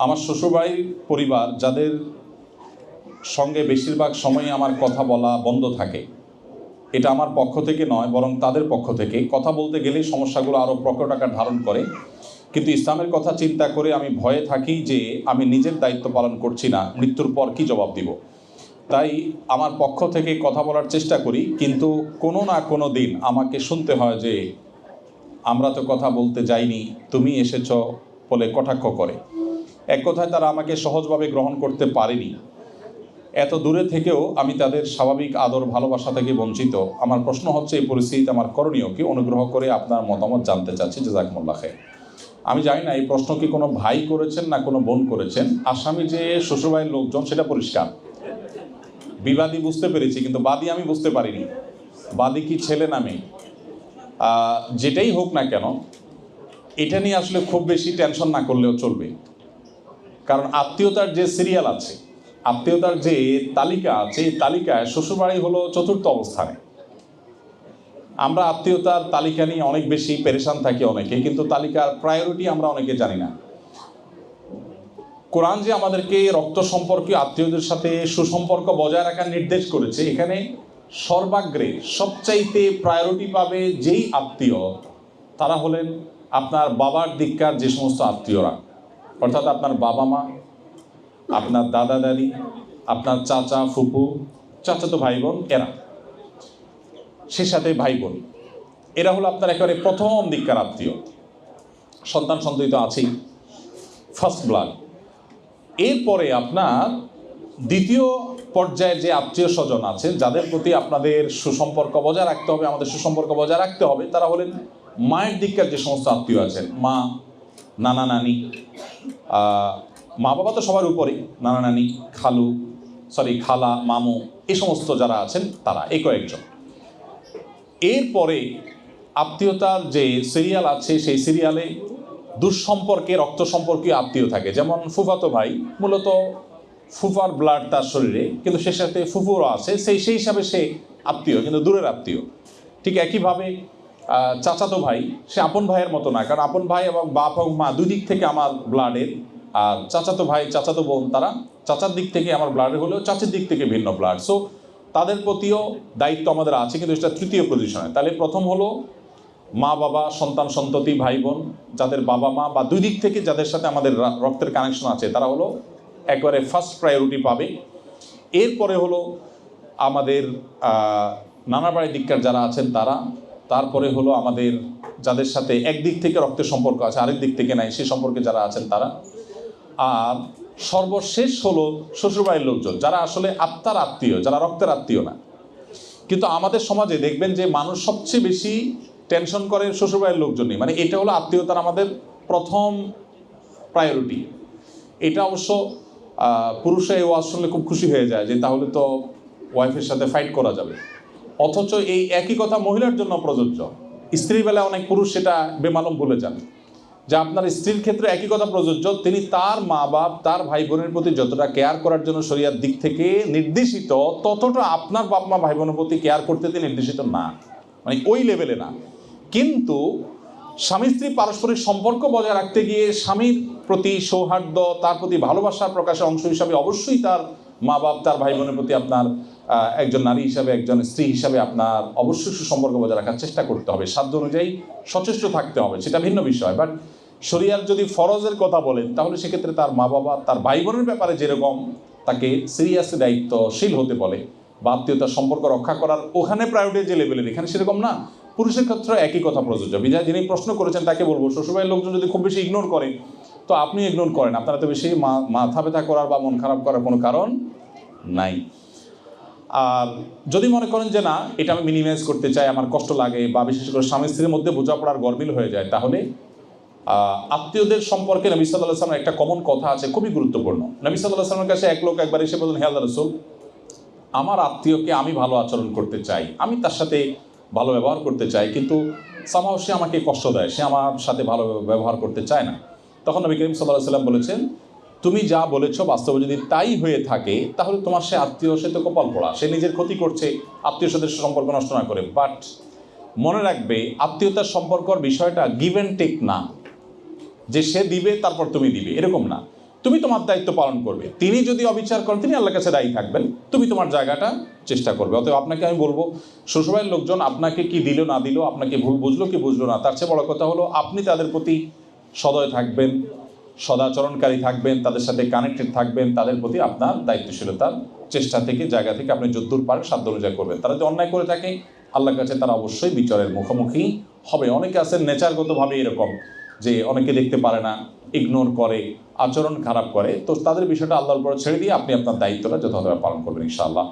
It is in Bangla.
আমার শ্বশুরবাড়ির পরিবার যাদের সঙ্গে বেশিরভাগ সময়ই আমার কথা বলা বন্ধ থাকে, এটা আমার পক্ষ থেকে নয় বরং তাদের পক্ষ থেকে। কথা বলতে গেলেই সমস্যাগুলো আরও প্রকট আকার ধারণ করে, কিন্তু ইসলামের কথা চিন্তা করে আমি ভয়ে থাকি যে আমি নিজের দায়িত্ব পালন করছি না, মৃত্যুর পর কী জবাব দিব। তাই আমার পক্ষ থেকে কথা বলার চেষ্টা করি, কিন্তু কোনো না কোনো দিন আমাকে শুনতে হয় যে আমরা তো কথা বলতে যাইনি, তুমি এসেছ বলে কটাক্ষ করে। এক কথায় তারা আমাকে সহজভাবে গ্রহণ করতে পারেনি। এত দূরে থেকেও আমি তাদের স্বাভাবিক আদর ভালোবাসা থেকে বঞ্চিত। আমার প্রশ্ন হচ্ছে, এই পরিস্থিতিতে আমার করণীয় কি? অনুগ্রহ করে আপনার মতামত জানতে চাচ্ছি। জাযাকুমুল্লাহ খাইর। আমি জানি না এই প্রশ্ন কি কোনো ভাই করেছেন না কোনো বোন করেছেন। আসামি যে শ্বশুরবাড়ির লোকজন সেটা পরিষ্কার, বিবাদী বুঝতে পেরেছি, কিন্তু বাদী আমি বুঝতে পারিনি। বাদী কি ছেলে না মেয়ে? যেটাই হোক না কেন, এটা নিয়ে আসলে খুব বেশি টেনশন না করলেও চলবে। কারণ আত্মীয়তার যে সিরিয়াল আছে, আত্মীয়তার যে তালিকা আছে, এই তালিকায় শ্বশুরবাড়ি হলো চতুর্থ অবস্থানে। আমরা আত্মীয়তার তালিকা নিয়ে অনেক বেশি পেরেশান থাকি অনেকে, কিন্তু তালিকার প্রায়োরিটি আমরা অনেকে জানি না। কোরআন যে আমাদেরকে রক্ত সম্পর্কীয় আত্মীয়দের সাথে সুসম্পর্ক বজায় রাখার নির্দেশ করেছে, এখানে সর্বাগ্রে সবচাইতে প্রায়োরিটি পাবে যেই আত্মীয়, তারা হলেন আপনার বাবার দিককার যে সমস্ত আত্মীয়রা, অর্থাৎ আপনার বাবা মা, আপনার দাদা দাদি, আপনার চাচা ফুপু, চাচাতো ভাই বোন, এরা, সে সাথে ভাই বোন, এরা হলো আপনার একেবারে প্রথম দিককার আত্মীয়। সন্তান সন্ততি তো আছেই, ফার্স্ট ব্লাড। এরপরে আপনার দ্বিতীয় পর্যায়ের যে আত্মীয় স্বজন আছেন, যাদের প্রতি আপনাদের সুসম্পর্ক বজায় রাখতে হবে, আমাদের সুসম্পর্ক বজায় রাখতে হবে, তারা হলেন মায়ের দিককার যে সমস্ত আত্মীয় আছেন, মা, নানা নানি, মা বাবা তো সবার উপরেই, নানা নানি, খালা, মামু, এই সমস্ত যারা আছেন তারা, এই কয়েকজন। এরপরে আত্মীয়তার যে সিরিয়াল আছে, সেই সিরিয়ালে দুঃসম্পর্কে রক্ত সম্পর্কীয় আত্মীয় থাকে। যেমন ফুফাতো ভাই, মূলত ফুফার ব্লাড তার শরীরে, কিন্তু সে সাথে ফুফুরও আছে, সেই হিসাবে সে আত্মীয়, কিন্তু দূরের আত্মীয়। ঠিক একইভাবে চাচাতো ভাই, সে আপন ভাইয়ের মতো না, কারণ আপন ভাই এবং বাপ এবং মা দুই দিক থেকে আমার ব্লাডের। আর চাচাতো ভাই, চাচাতো বোন, তারা চাচার দিক থেকে আমার ব্লাডের হলেও চাচির দিক থেকে ভিন্ন ব্লাড। সো তাদের প্রতিও দায়িত্ব আমাদের আছে, কিন্তু এটা তৃতীয় পজিশনে। তাহলে প্রথম হলো মা বাবা, সন্তান সন্ততি, ভাই বোন, যাদের বাবা মা বা দুই দিক থেকে যাদের সাথে আমাদের রক্তের কানেকশন আছে, তারা হলো একবারে ফার্স্ট প্রায়োরিটি পাবে। এরপরে হলো আমাদের নানা বাড়ির দিককার যারা আছেন তারা, তারপরে হলো আমাদের যাদের সাথে একদিক থেকে রক্তের সম্পর্ক আছে, আরেক দিক থেকে নাই, সে সম্পর্কে যারা আছেন তারা। আর সর্বশেষ হলো শ্বশুরবাড়ির লোকজন, যারা আসলে আত্মার আত্মীয়, যারা রক্তের আত্মীয় না। কিন্তু আমাদের সমাজে দেখবেন যে মানুষ সবচেয়ে বেশি টেনশন করে শ্বশুরবাড়ির লোকজনই, মানে এটা হলো আত্মীয়তার আমাদের প্রথম প্রায়োরিটি। এটা অবশ্য পুরুষরা এই ওয়াজ শুনলে খুব খুশি হয়ে যায় যে তাহলে তো ওয়াইফের সাথে ফাইট করা যাবে। অথচ এই একই কথা মহিলার জন্য প্রযোজ্য। স্ত্রীর বেলায় অনেক পুরুষ সেটা বেমালুম ভুলে যান যে আপনার স্ত্রীর ক্ষেত্রে একই কথা প্রযোজ্য। তিনি তার মা বাপ, তার ভাই বোনের প্রতি যতটা কেয়ার করার জন্য শরিয়ার দিক থেকে নির্দেশিত, ততটা আপনার বাপ মা ভাই বোনের প্রতি কেয়ার করতে তিনি নির্দেশিত না, মানে ওই লেভেলে না। কিন্তু স্বামী স্ত্রী পারস্পরিক সম্পর্ক বজায় রাখতে গিয়ে স্বামীর প্রতি সৌহার্দ্য, তার প্রতি ভালোবাসার প্রকাশের অংশ হিসাবে অবশ্যই তার মা বাপ, তার ভাই বোনের প্রতি আপনার একজন নারী হিসাবে, একজন স্ত্রী হিসাবে আপনার অবশ্যই সুসম্পর্ক বজায় রাখার চেষ্টা করতে হবে, সাধ্য অনুযায়ী সচেষ্ট থাকতে হবে, সেটা ভিন্ন বিষয়। বাট শরিয়ার যদি ফরজের কথা বলেন, তাহলে সেক্ষেত্রে তার মা বাবা, তার ভাই বোনের ব্যাপারে যেরকম তাকে সিরিয়াসলি দায়িত্বশীল হতে বলে বা আত্মীয়তার সম্পর্ক রক্ষা করার ওখানে প্রায়োরিটি যে লেভেলের, এখানে সেরকম না। পুরুষের ক্ষেত্রে একই কথা প্রযোজ্য। বিধায় যিনি প্রশ্ন করেছেন তাকে বলবো, শ্বশুরবাড়ির লোকজন যদি খুব বেশি ইগনোর করে, তো আপনি ইগনোর করেন, আপনারা তো বেশি মাথা ব্যথা করার বা মন খারাপ করার কোনো কারণ নাই। আর যদি মনে করেন যে না, এটা আমি মিনিমাইজ করতে চাই, আমার কষ্ট লাগে, বা বিশেষ করে স্বামী স্ত্রীর মধ্যে বোঝাপড়ার গরমিল হয়ে যায়, তাহলে আত্মীয়দের সম্পর্কে নবী সাল্লাল্লাহু আলাইহি ওয়াসাল্লামের একটা কমন কথা আছে, খুবই গুরুত্বপূর্ণ। নবী সাল্লাল্লাহু আলাইহি ওয়াসাল্লামের কাছে এক লোক একবার এসে বললেন, হে আল্লাহর রাসূল, আমার আত্মীয়কে আমি ভালো আচরণ করতে চাই, আমি তার সাথে ভালো ব্যবহার করতে চাই, কিন্তু সামহাও সে আমাকে কষ্ট দেয়, সে আমার সাথে ভালো ব্যবহার করতে চায় না। তখন নবী করিম সাল্লাল্লাহু আলাইহি ওয়াসাল্লাম বলেছেন, তুমি যা বলেছো বাস্তবে যদি তাই হয়ে থাকে, তাহলে তোমার সে আত্মীয়, সে তো কপাল পোড়া, সে নিজের ক্ষতি করছে, আত্মীয় সাথে সম্পর্ক নষ্ট না করে। বাট মনে রাখবে, আত্মীয়তার সম্পর্কর বিষয়টা গিভ অ্যান্ড টেক না, যে সে দিবে তারপর তুমি দিবে, এরকম না। তুমি তোমার দায়িত্ব পালন করবে। তিনি যদি অবিচার করেন তিনি আল্লাহর কাছে দায়ী থাকবেন, তুমি তোমার জায়গাটা চেষ্টা করবে। অতএব আপনাকে আমি বলবো, শ্বশুরবাড়ির লোকজন আপনাকে কি দিল না দিল, আপনাকে ভুল বুঝলো কি বুঝলো না, তার চেয়ে বড় কথা হলো আপনি তাদের প্রতি সদয় থাকবেন, সদাচরণকারী থাকবেন, তাদের সাথে কানেক্টেড থাকবেন, তাদের প্রতি আপনার দায়িত্বশীলতার চেষ্টা থেকে জায়গা থেকে আপনি যদ্দূর পারেন সাধ্য অনুযায়ী করবেন। তারা যদি অন্যায় করে থাকে আল্লাহর কাছে তারা অবশ্যই বিচারের মুখোমুখি হবে। অনেকে আছেন নেচারগতভাবে এরকম যে অনেকে দেখতে পারে না, ইগনোর করে, আচরণ খারাপ করে, তো তাদের বিষয়টা আল্লাহর উপর ছেড়ে দিয়ে আপনি আপনার দায়িত্বটা যথাযথভাবে পালন করবেন ইনশাআল্লাহ।